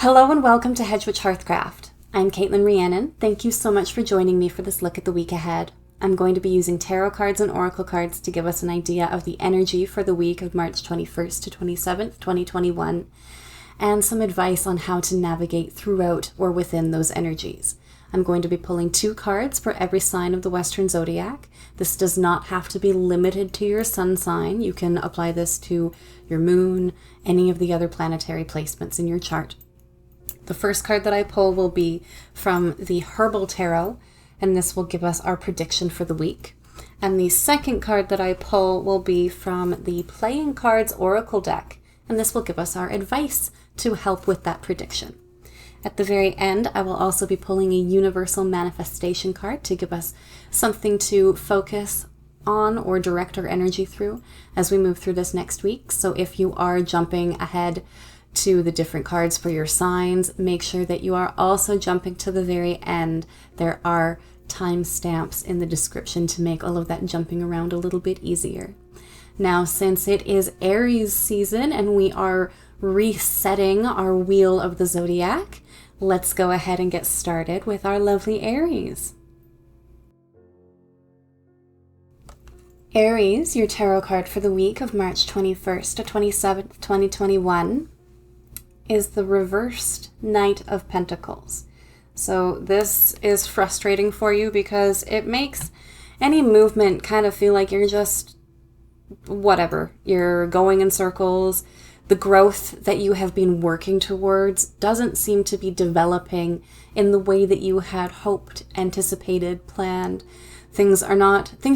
Hello and welcome to Hedgewitch Hearthcraft. I'm Caitlin Rhiannon. Thank you so much for joining me for this look at the week ahead. I'm going to be using tarot cards and oracle cards to give us an idea of the energy for the week of March 21st to 27th, 2021, and some advice on how to navigate throughout or within those energies. I'm going to be pulling 2 cards for every sign of the Western Zodiac. This does not have to be limited to your sun sign. You can apply this to your moon, any of the other planetary placements in your chart. The first card that I pull will be from the Herbal Tarot, and this will give us our prediction for the week. And the second card that I pull will be from the Playing Cards Oracle deck, and this will give us our advice to help with that prediction. At the very end, I will also be pulling a Universal Manifestation card to give us something to focus on or direct our energy through as we move through this next week. So if you are jumping ahead to the different cards for your signs, make sure that you are also jumping to the very end. There are timestamps in the description to make all of that jumping around a little bit easier. Now, since it is Aries season and we are resetting our wheel of the zodiac, let's go ahead and get started with our lovely Aries. Aries, your tarot card for the week of March 21st to 27th, 2021 is the reversed Knight of Pentacles. So this is frustrating for you because it makes any movement kind of feel like you're just whatever. You're going in circles. The growth that you have been working towards doesn't seem to be developing in the way that you had hoped, anticipated, planned. Things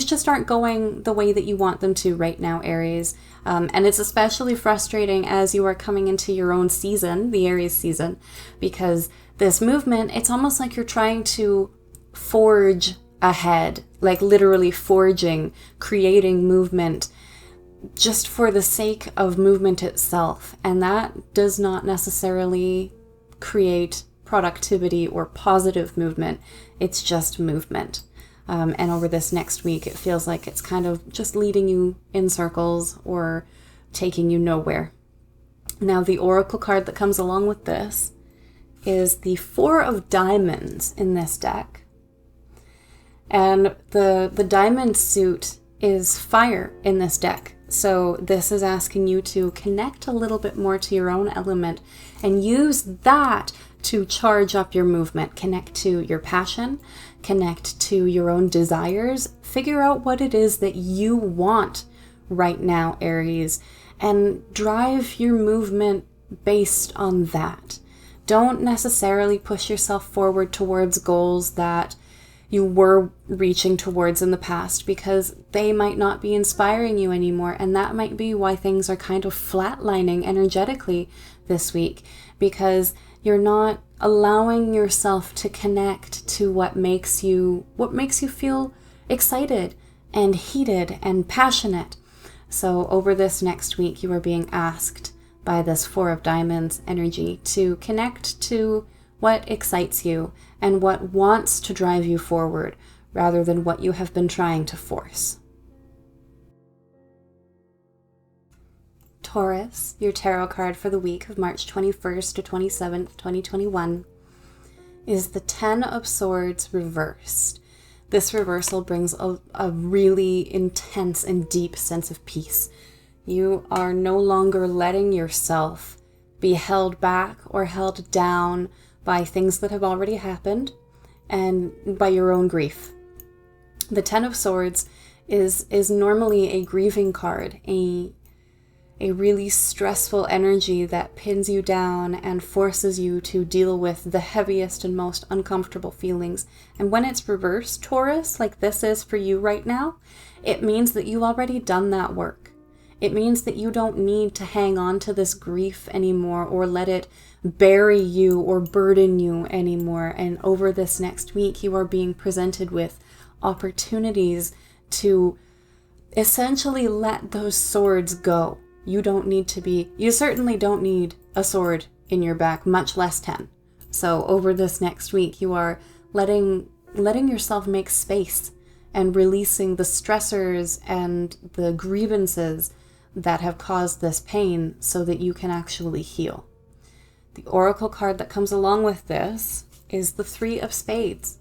just aren't going the way that you want them to right now, Aries. And it's especially frustrating as you are coming into your own season, the Aries season, because this movement, it's almost like you're trying to forge ahead, like literally forging, creating movement just for the sake of movement itself. And that does not necessarily create productivity or positive movement. It's just movement. And over this next week, it feels like it's kind of just leading you in circles or taking you nowhere. Now, the oracle card that comes along with this is the 4 of Diamonds in this deck. And the diamond suit is fire in this deck. So this is asking you to connect a little bit more to your own element and use that to charge up your movement. Connect to your passion, connect to your own desires, figure out what it is that you want right now, Aries, and drive your movement based on that. Don't necessarily push yourself forward towards goals that you were reaching towards in the past because they might not be inspiring you anymore. And that might be why things are kind of flatlining energetically this week, because you're not allowing yourself to connect to what makes you feel excited and heated and passionate. So over this next week, you are being asked by this 4 of Diamonds energy to connect to what excites you and what wants to drive you forward rather than what you have been trying to force. Taurus, your tarot card for the week of March 21st to 27th, 2021, is the 10 of Swords reversed. This reversal brings a really intense and deep sense of peace. You are no longer letting yourself be held back or held down by things that have already happened and by your own grief. The 10 of Swords is normally a grieving card, a really stressful energy that pins you down and forces you to deal with the heaviest and most uncomfortable feelings. And when it's reversed, Taurus, like this is for you right now, it means that you've already done that work. It means that you don't need to hang on to this grief anymore or let it bury you or burden you anymore. And over this next week, you are being presented with opportunities to essentially let those swords go. You certainly don't need a sword in your back, much less 10. So over this next week, you are letting yourself make space and releasing the stressors and the grievances that have caused this pain so that you can actually heal. The oracle card that comes along with this is the Three of Spades.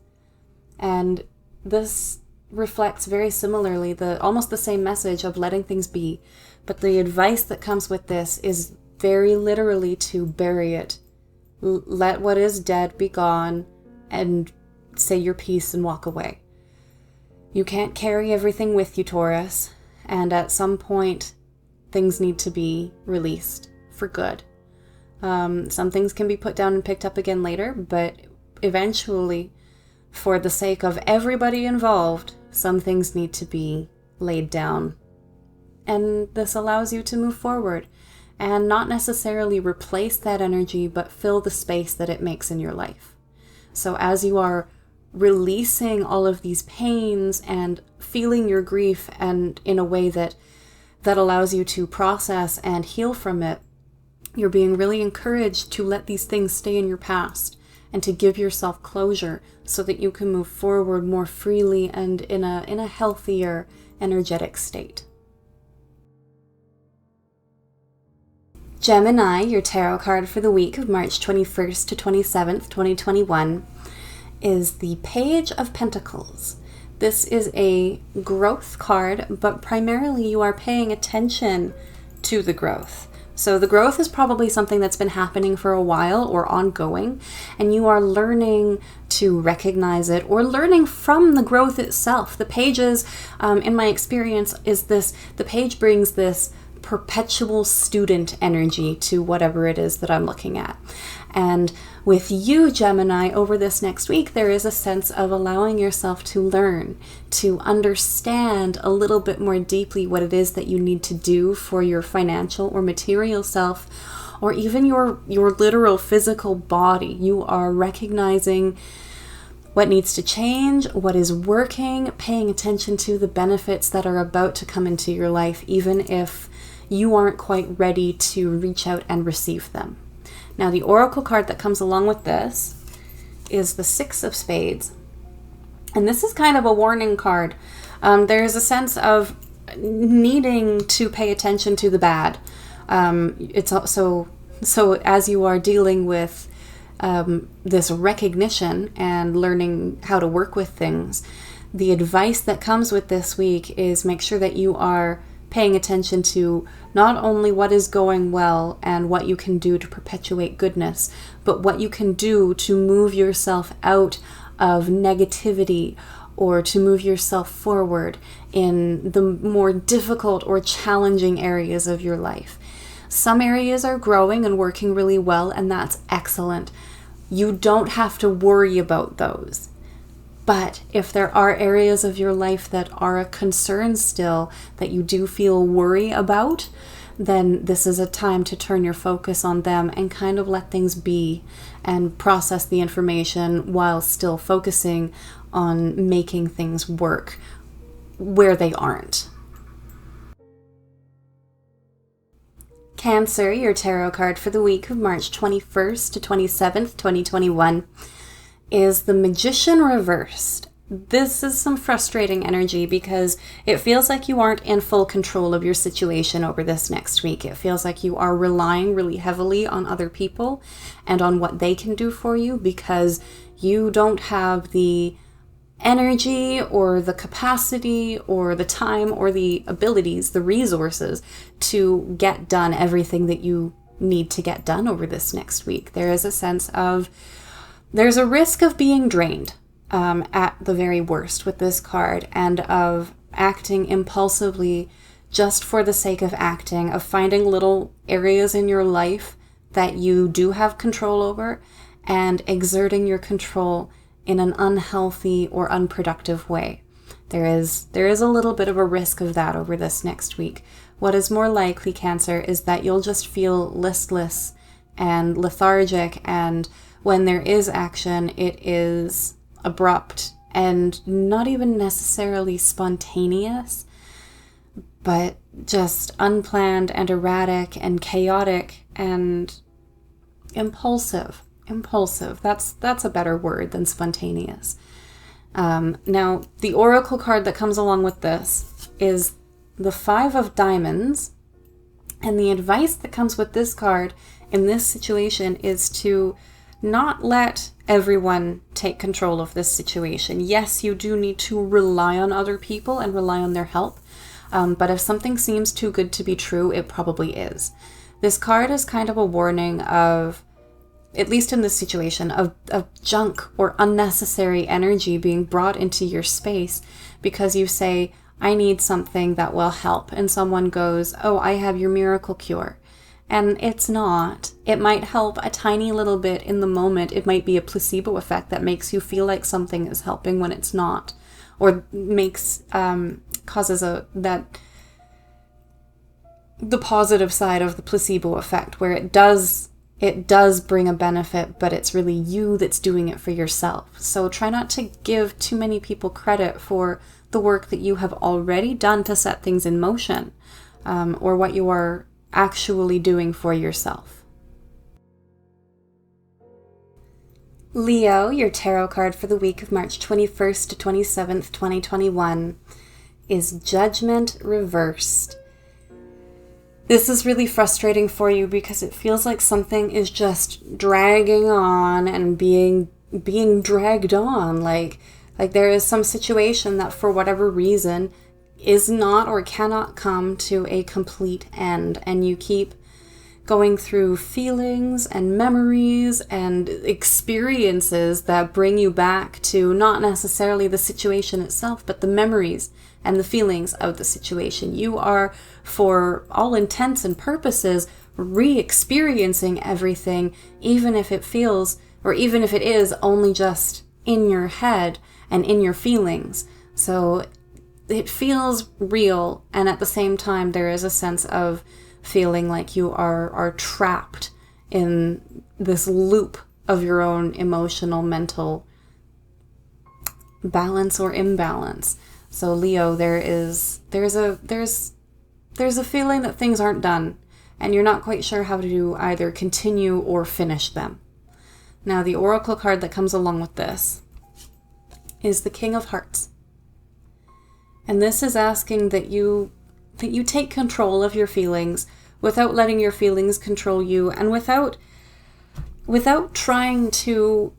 And this reflects very similarly almost the same message of letting things be. But the advice that comes with this is very literally to bury it. Let what is dead be gone and say your piece and walk away. You can't carry everything with you, Taurus. And at some point, things need to be released for good. Some things can be put down and picked up again later, but eventually, for the sake of everybody involved, some things need to be laid down. And this allows you to move forward and not necessarily replace that energy, but fill the space that it makes in your life. So as you are releasing all of these pains and feeling your grief and in a way that allows you to process and heal from it, you're being really encouraged to let these things stay in your past and to give yourself closure so that you can move forward more freely and in a healthier, energetic state. Gemini, your tarot card for the week of March 21st to 27th, 2021, is the Page of Pentacles. This is a growth card, but primarily you are paying attention to the growth. So the growth is probably something that's been happening for a while or ongoing, and you are learning to recognize it or learning from the growth itself. The pages, in my experience, the page brings this perpetual student energy to whatever it is that I'm looking at. And with you, Gemini, over this next week, there is a sense of allowing yourself to learn, to understand a little bit more deeply what it is that you need to do for your financial or material self, or even your literal physical body. You are recognizing what needs to change, what is working, paying attention to the benefits that are about to come into your life, even if you aren't quite ready to reach out and receive them. Now, the oracle card that comes along with this is the Six of Spades. And this is kind of a warning card. There's a sense of needing to pay attention to the bad. It's also, so as you are dealing with this recognition and learning how to work with things, the advice that comes with this week is make sure that you are paying attention to not only what is going well and what you can do to perpetuate goodness, but what you can do to move yourself out of negativity or to move yourself forward in the more difficult or challenging areas of your life. Some areas are growing and working really well, and that's excellent. You don't have to worry about those. But if there are areas of your life that are a concern still, that you do feel worry about, then this is a time to turn your focus on them and kind of let things be and process the information while still focusing on making things work where they aren't. Cancer, your tarot card for the week of March 21st to 27th, 2021. Is the Magician reversed. This is some frustrating energy because it feels like you aren't in full control of your situation over this next week. It feels like you are relying really heavily on other people and on what they can do for you because you don't have the energy or the capacity or the time or the abilities, the resources to get done everything that you need to get done over this next week. There is a sense of there's a risk of being drained at the very worst with this card and of acting impulsively just for the sake of acting, of finding little areas in your life that you do have control over and exerting your control in an unhealthy or unproductive way. There is a little bit of a risk of that over this next week. What is more likely, Cancer, is that you'll just feel listless and lethargic, and when there is action, it is abrupt and not even necessarily spontaneous, but just unplanned and erratic and chaotic and impulsive. Impulsive. That's a better word than spontaneous. Now, the oracle card that comes along with this is the Five of Diamonds, And the advice that comes with this card in this situation is to not let everyone take control of this situation. Yes, you do need to rely on other people and rely on their help. But if something seems too good to be true, it probably is. This card is kind of a warning of, at least in this situation, of junk or unnecessary energy being brought into your space because you say, I need something that will help. And someone goes, oh, I have your miracle cure. And it's not. It might help a tiny little bit in the moment. It might be a placebo effect that makes you feel like something is helping when it's not. Or causes the positive side of the placebo effect, where it does bring a benefit, but it's really you that's doing it for yourself. So try not to give too many people credit for the work that you have already done to set things in motion, or what you are actually doing for yourself. Leo, your tarot card for the week of March 21st to 27th, 2021 is Judgment reversed. This is really frustrating for you because it feels like something is just dragging on and being dragged on. Like there is some situation that for whatever reason is not or cannot come to a complete end, and you keep going through feelings and memories and experiences that bring you back to not necessarily the situation itself, but the memories and the feelings of the situation. You are, for all intents and purposes, re-experiencing everything, even if it feels, or even if it is only just in your head and in your feelings. So it feels real, and at the same time there is a sense of feeling like you are trapped in this loop of your own emotional, mental balance or imbalance. So Leo, there's a feeling that things aren't done, and you're not quite sure how to either continue or finish them. Now, the oracle card that comes along with this is the King of Hearts. And this is asking that you take control of your feelings without letting your feelings control you, and without trying to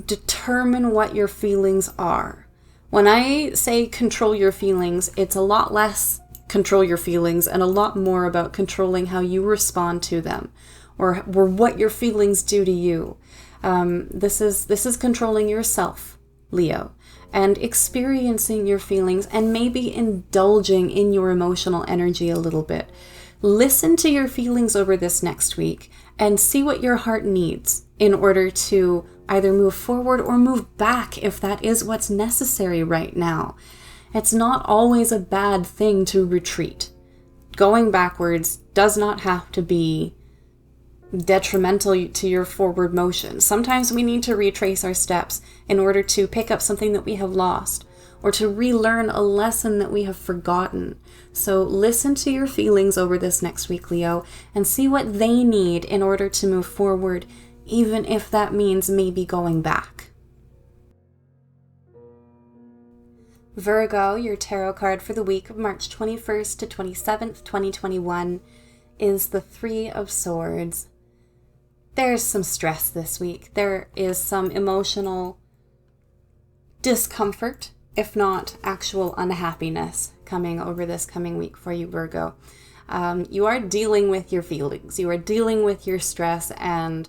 determine what your feelings are. When I say control your feelings, it's a lot less control your feelings and a lot more about controlling how you respond to them, or what your feelings do to you. This is controlling yourself, Leo, and experiencing your feelings and maybe indulging in your emotional energy a little bit. Listen to your feelings over this next week and see what your heart needs in order to either move forward or move back if that is what's necessary right now. It's not always a bad thing to retreat. Going backwards does not have to be detrimental to your forward motion. Sometimes we need to retrace our steps in order to pick up something that we have lost, or to relearn a lesson that we have forgotten. So listen to your feelings over this next week, Leo, and see what they need in order to move forward, even if that means maybe going back. Virgo, your tarot card for the week of March 21st to 27th, 2021 is the Three of Swords. There's some stress this week. There is some emotional discomfort, if not actual unhappiness, coming over this coming week for you, Virgo. You are dealing with your feelings. You are dealing with your stress and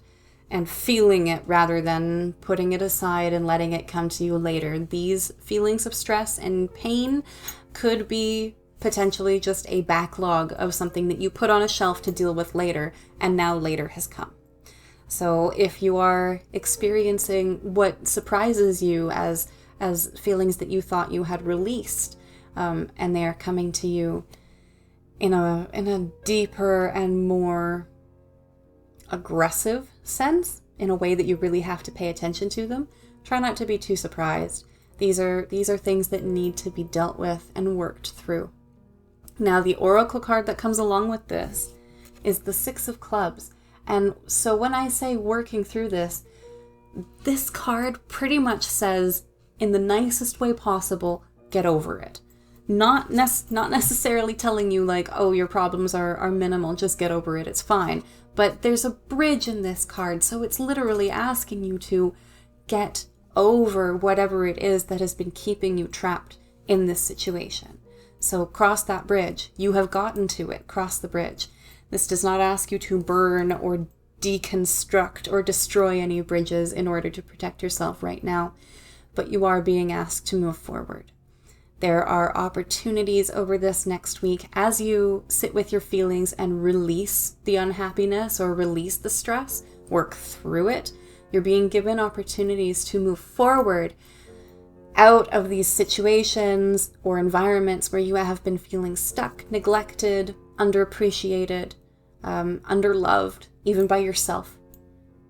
feeling it rather than putting it aside and letting it come to you later. These feelings of stress and pain could be potentially just a backlog of something that you put on a shelf to deal with later, and now later has come. So if you are experiencing what surprises you as feelings that you thought you had released, and they are coming to you in a deeper and more aggressive sense, in a way that you really have to pay attention to them, try not to be too surprised. These are things that need to be dealt with and worked through. Now, the oracle card that comes along with this is the Six of Clubs. And so when I say working through this card pretty much says, in the nicest way possible, get over it. Not necessarily telling you like, oh, your problems are minimal, just get over it, it's fine. But there's a bridge in this card, so it's literally asking you to get over whatever it is that has been keeping you trapped in this situation. So cross that bridge. You have gotten to it. Cross the bridge. This does not ask you to burn or deconstruct or destroy any bridges in order to protect yourself right now, but you are being asked to move forward. There are opportunities over this next week as you sit with your feelings and release the unhappiness or release the stress, work through it. You're being given opportunities to move forward out of these situations or environments where you have been feeling stuck, neglected, underappreciated, underloved, even by yourself,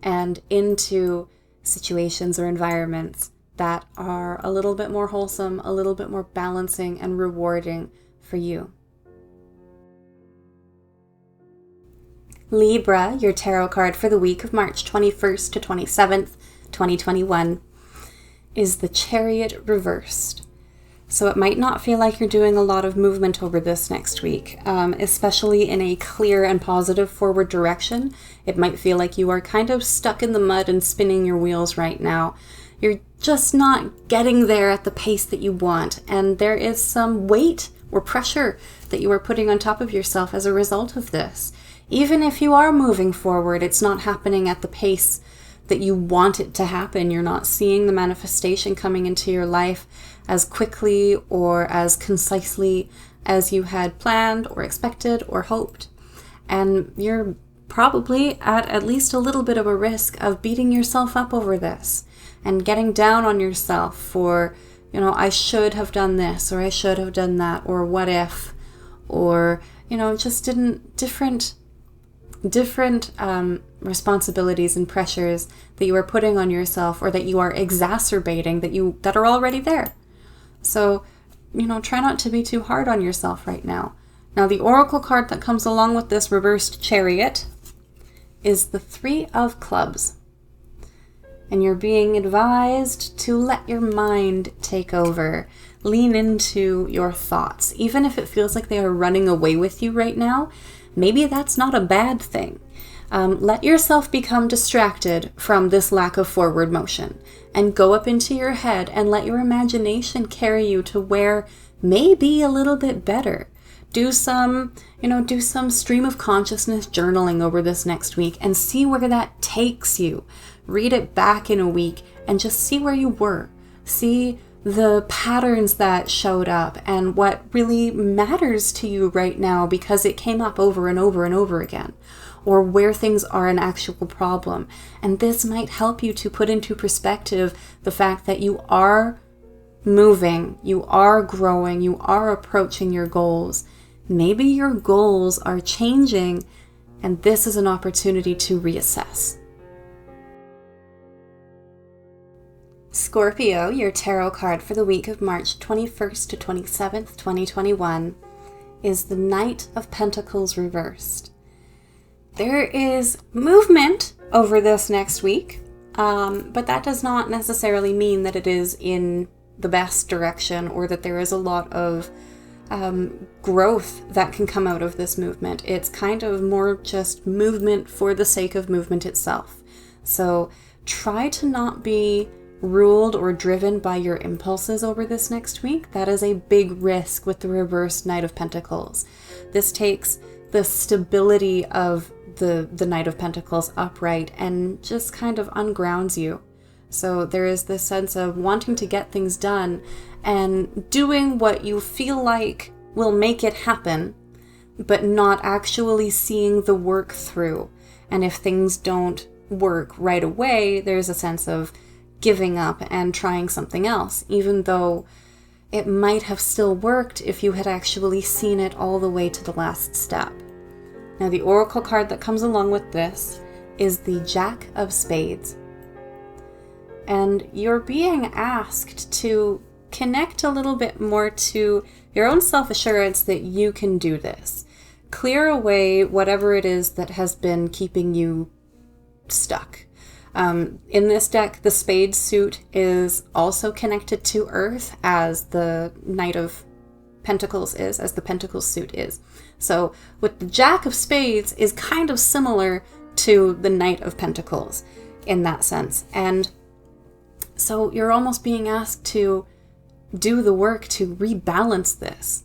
and into situations or environments that are a little bit more wholesome, a little bit more balancing and rewarding for you. Libra, your tarot card for the week of March 21st to 27th, 2021, is the Chariot reversed. So it might not feel like you're doing a lot of movement over this next week, especially in a clear and positive forward direction. It might feel like you are kind of stuck in the mud and spinning your wheels right now. You're just not getting there at the pace that you want, and there is some weight or pressure that you are putting on top of yourself as a result of this. Even if you are moving forward, it's not happening at the pace that you want it to happen. You're not seeing the manifestation coming into your life as quickly or as concisely as you had planned or expected or hoped. And you're probably at least a little bit of a risk of beating yourself up over this and getting down on yourself for, I should have done this, or I should have done that, or what if, or, just different responsibilities and pressures that you are putting on yourself, or that you are exacerbating that are already there. So, try not to be too hard on yourself right now. Now, the oracle card that comes along with this reversed Chariot is the Three of Clubs. And you're being advised to let your mind take over. Lean into your thoughts. Even if it feels like they are running away with you right now, maybe that's not a bad thing. Let yourself become distracted from this lack of forward motion and go up into your head and let your imagination carry you to where may be a little bit better. Do some stream of consciousness journaling over this next week and see where that takes you. Read it back in a week and just see where you were. See the patterns that showed up and what really matters to you right now because it came up over and over and over again, or where things are an actual problem. And this might help you to put into perspective the fact that you are moving, you are growing, you are approaching your goals. Maybe your goals are changing, and this is an opportunity to reassess. Scorpio, your tarot card for the week of March 21st to 27th, 2021, is the Knight of Pentacles reversed. There is movement over this next week, but that does not necessarily mean that it is in the best direction or that there is a lot of growth that can come out of this movement. It's kind of more just movement for the sake of movement itself. So try to not be ruled or driven by your impulses over this next week. That is a big risk with the reversed Knight of Pentacles. This takes the stability of the Knight of Pentacles upright and just kind of ungrounds you. So there is this sense of wanting to get things done and doing what you feel like will make it happen, but not actually seeing the work through. And if things don't work right away, there's a sense of giving up and trying something else, even though it might have still worked if you had actually seen it all the way to the last step. Now, the oracle card that comes along with this is the Jack of Spades. And you're being asked to connect a little bit more to your own self-assurance that you can do this. Clear away whatever it is that has been keeping you stuck. In this deck, the spade suit is also connected to Earth as the Knight of Pentacles is, as the Pentacles suit is. So with the Jack of Spades is kind of similar to the Knight of Pentacles in that sense. And so you're almost being asked to do the work to rebalance this.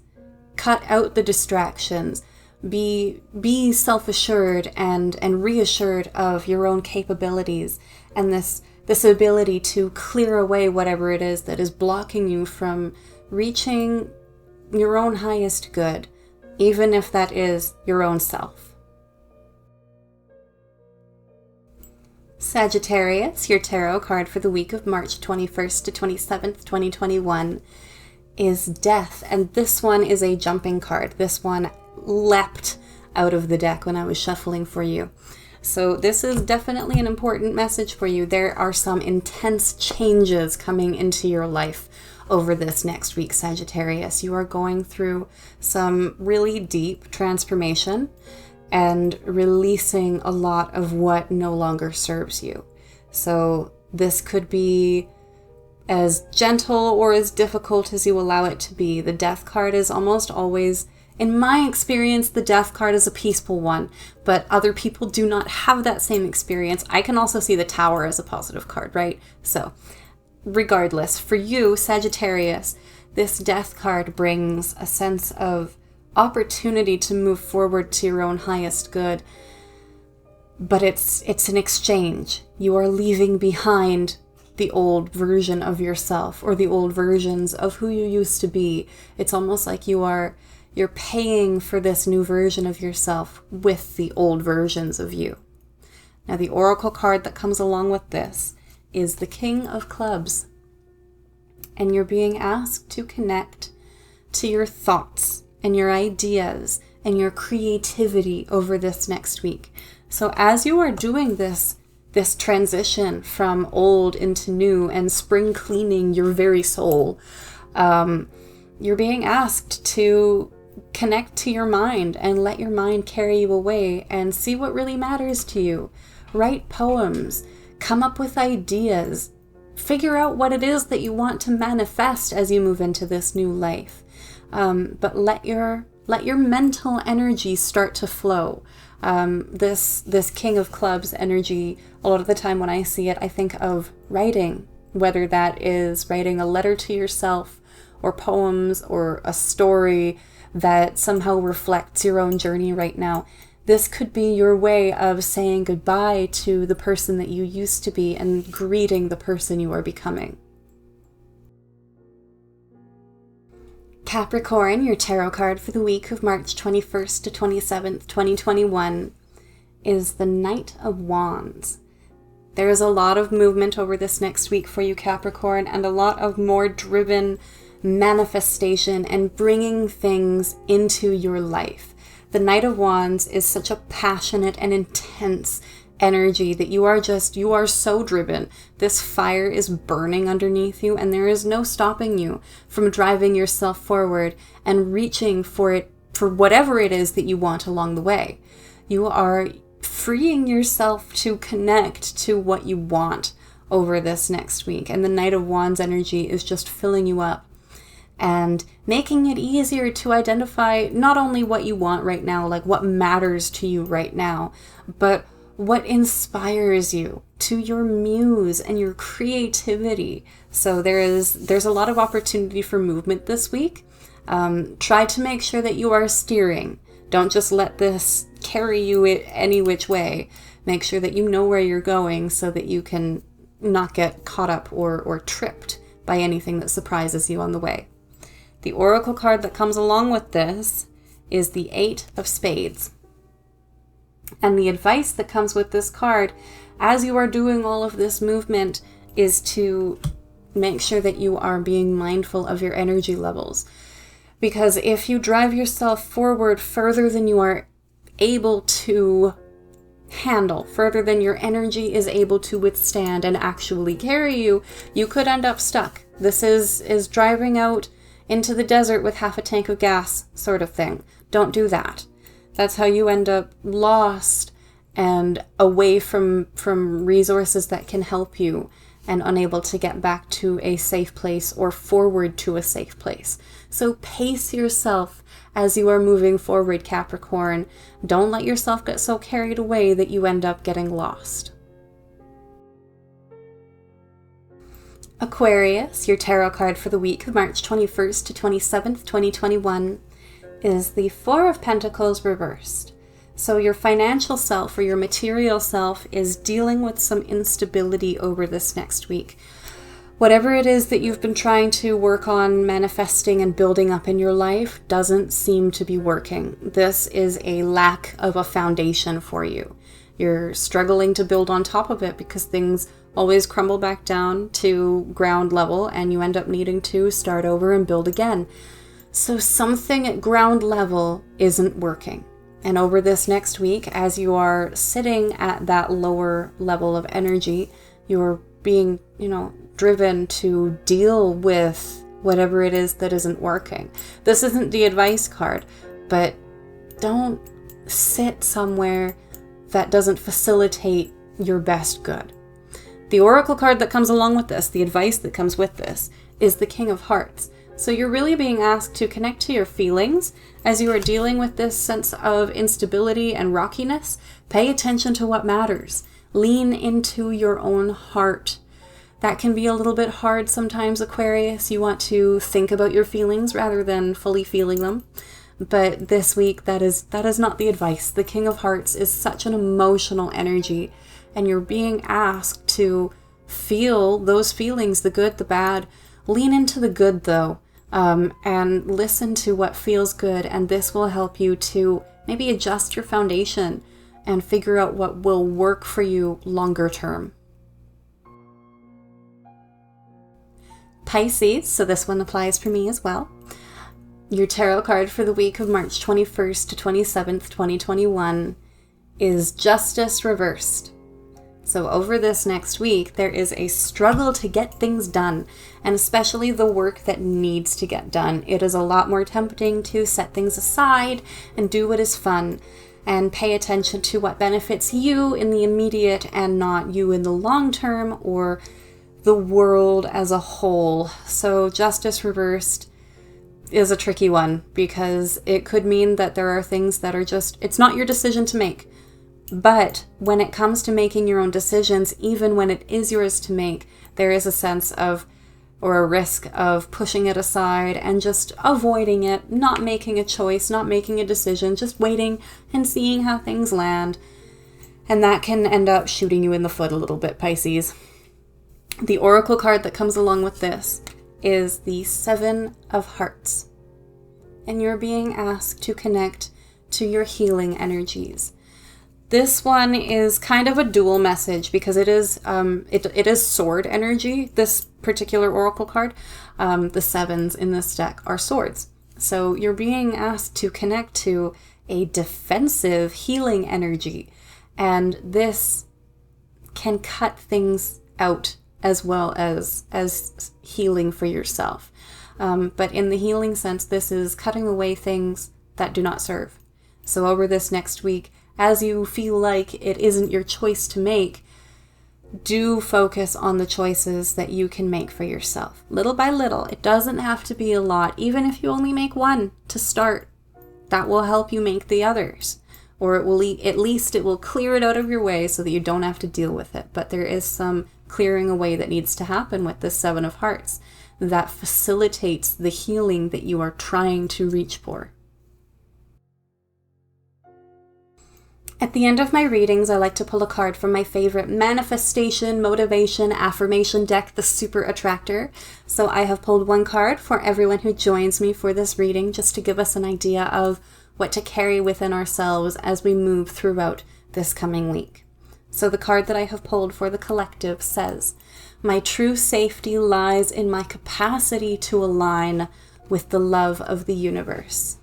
Cut out the distractions. Be self-assured and reassured of your own capabilities and this ability to clear away whatever it is that is blocking you from reaching your own highest good, even if that is your own self. Sagittarius, your tarot card for the week of March 21st to 27th, 2021 is Death. And this one is a jumping card. This one leapt out of the deck when I was shuffling for you. So this is definitely an important message for you. There are some intense changes coming into your life over this next week, Sagittarius. You are going through some really deep transformation and releasing a lot of what no longer serves you. So this could be as gentle or as difficult as you allow it to be. The Death card is almost always, in my experience, the Death card is a peaceful one, but other people do not have that same experience. I can also see the Tower as a positive card, right? So regardless, for you, Sagittarius, this Death card brings a sense of opportunity to move forward to your own highest good, but it's an exchange. You are leaving behind the old version of yourself or the old versions of who you used to be. It's almost like you're paying for this new version of yourself with the old versions of you. Now, the oracle card that comes along with this is the King of Clubs, and you're being asked to connect to your thoughts and your ideas and your creativity over this next week. So as you are doing this transition from old into new and spring cleaning your very soul, you're being asked to connect to your mind and let your mind carry you away and see what really matters to you. Write poems, come up with ideas, figure out what it is that you want to manifest as you move into this new life. But let your mental energy start to flow. This King of Clubs energy, a lot of the time when I see it, I think of writing, whether that is writing a letter to yourself or poems or a story that somehow reflects your own journey right now. This could be your way of saying goodbye to the person that you used to be and greeting the person you are becoming. Capricorn, your tarot card for the week of March 21st to 27th, 2021 is the Knight of Wands. There is a lot of movement over this next week for you, Capricorn, and a lot of more driven manifestation and bringing things into your life. The Knight of Wands is such a passionate and intense energy that you are so driven. This fire is burning underneath you, and there is no stopping you from driving yourself forward and reaching for it, for whatever it is that you want along the way. You are freeing yourself to connect to what you want over this next week, and the Knight of Wands energy is just filling you up and making it easier to identify not only what you want right now, like what matters to you right now, but what inspires you, to your muse and your creativity. So there's a lot of opportunity for movement this week. Try to make sure that you are steering. Don't just let this carry you any which way. Make sure that you know where you're going so that you can not get caught up or tripped by anything that surprises you on the way. The oracle card that comes along with this is the Eight of Spades. And the advice that comes with this card, as you are doing all of this movement, is to make sure that you are being mindful of your energy levels. Because if you drive yourself forward further than you are able to handle, further than your energy is able to withstand and actually carry you, you could end up stuck. This is driving out into the desert with half a tank of gas sort of thing. Don't do that. That's how you end up lost and away from resources that can help you. and unable to get back to a safe place or forward to a safe place. So pace yourself as you are moving forward, Capricorn. Don't let yourself get so carried away that you end up getting lost. Aquarius, your tarot card for the week of March 21st to 27th, 2021, is the Four of Pentacles reversed. So your financial self or your material self is dealing with some instability over this next week. Whatever it is that you've been trying to work on manifesting and building up in your life doesn't seem to be working. This is a lack of a foundation for you. You're struggling to build on top of it because things always crumble back down to ground level and you end up needing to start over and build again. So something at ground level isn't working. And over this next week, as you are sitting at that lower level of energy, you're being, driven to deal with whatever it is that isn't working. This isn't the advice card, but don't sit somewhere that doesn't facilitate your best good. The oracle card that comes along with this, the advice that comes with this, is the King of Hearts. So you're really being asked to connect to your feelings as you are dealing with this sense of instability and rockiness. Pay attention to what matters. Lean into your own heart. That can be a little bit hard sometimes, Aquarius. You want to think about your feelings rather than fully feeling them. But this week, that is not the advice. The King of Hearts is such an emotional energy, and you're being asked to feel those feelings, the good, the bad. Lean into the good, though, and listen to what feels good, and this will help you to maybe adjust your foundation and figure out what will work for you longer term. Pisces, so this one applies for me as well. Your tarot card for the week of March 21st to 27th, 2021 is Justice reversed. So over this next week, there is a struggle to get things done, and especially the work that needs to get done. It is a lot more tempting to set things aside and do what is fun and pay attention to what benefits you in the immediate and not you in the long term or the world as a whole. So Justice reversed is a tricky one because it could mean that there are things that are just, it's not your decision to make. But when it comes to making your own decisions, even when it is yours to make, there is a sense of, or a risk of pushing it aside and just avoiding it, not making a choice, not making a decision, just waiting and seeing how things land. And that can end up shooting you in the foot a little bit, Pisces. The oracle card that comes along with this is the Seven of Hearts. And you're being asked to connect to your healing energies. This one is kind of a dual message because it is sword energy, this particular oracle card. The sevens in this deck are swords. So you're being asked to connect to a defensive healing energy. And this can cut things out as well as healing for yourself. But in the healing sense, this is cutting away things that do not serve. So over this next week, as you feel like it isn't your choice to make, do focus on the choices that you can make for yourself. Little by little. It doesn't have to be a lot. Even if you only make one to start, that will help you make the others. Or it will at least it will clear it out of your way so that you don't have to deal with it. But there is some clearing away that needs to happen with the Seven of Hearts that facilitates the healing that you are trying to reach for. At the end of my readings, I like to pull a card from my favorite manifestation, motivation, affirmation deck, the Super Attractor. So I have pulled one card for everyone who joins me for this reading, just to give us an idea of what to carry within ourselves as we move throughout this coming week. So the card that I have pulled for the collective says, "My true safety lies in my capacity to align with the love of the universe."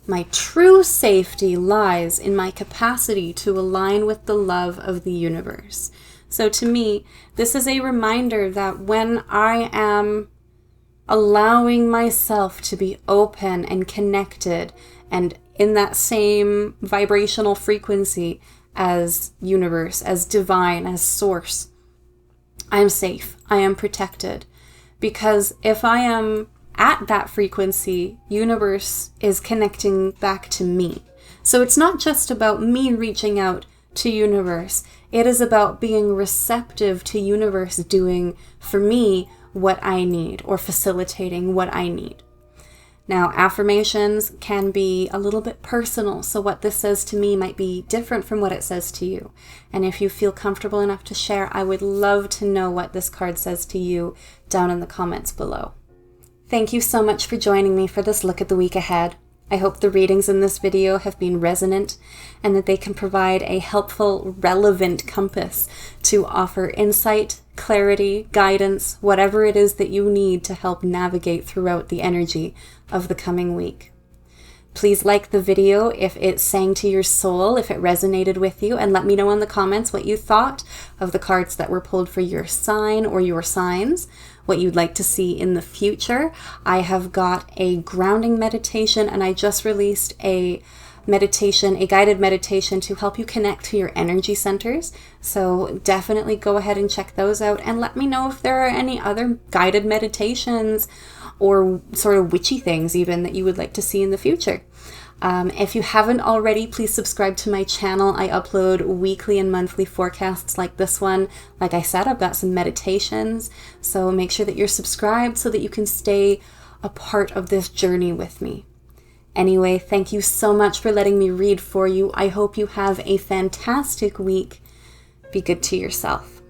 My true safety lies in my capacity to align with the love of the universe. So to me, this is a reminder that when I am allowing myself to be open and connected and in that same vibrational frequency as universe, as divine, as source, I'm safe, I am protected. Because if I am at that frequency, universe is connecting back to me. So it's not just about me reaching out to universe. It is about being receptive to universe doing for me what I need, or facilitating what I need. Now, affirmations can be a little bit personal, so what this says to me might be different from what it says to you. And if you feel comfortable enough to share, I would love to know what this card says to you down in the comments below. Thank you so much for joining me for this look at the week ahead. I hope the readings in this video have been resonant and that they can provide a helpful, relevant compass to offer insight, clarity, guidance, whatever it is that you need to help navigate throughout the energy of the coming week. Please like the video if it sang to your soul, if it resonated with you, and let me know in the comments what you thought of the cards that were pulled for your sign or your signs, what you'd like to see in the future. I have got a grounding meditation, and I just released a meditation, a guided meditation to help you connect to your energy centers. So definitely go ahead and check those out, and let me know if there are any other guided meditations or sort of witchy things even that you would like to see in the future. If you haven't already, please subscribe to my channel. I upload weekly and monthly forecasts like this one. Like I said, I've got some meditations, so make sure that you're subscribed so that you can stay a part of this journey with me. Anyway, thank you so much for letting me read for you. I hope you have a fantastic week. Be good to yourself.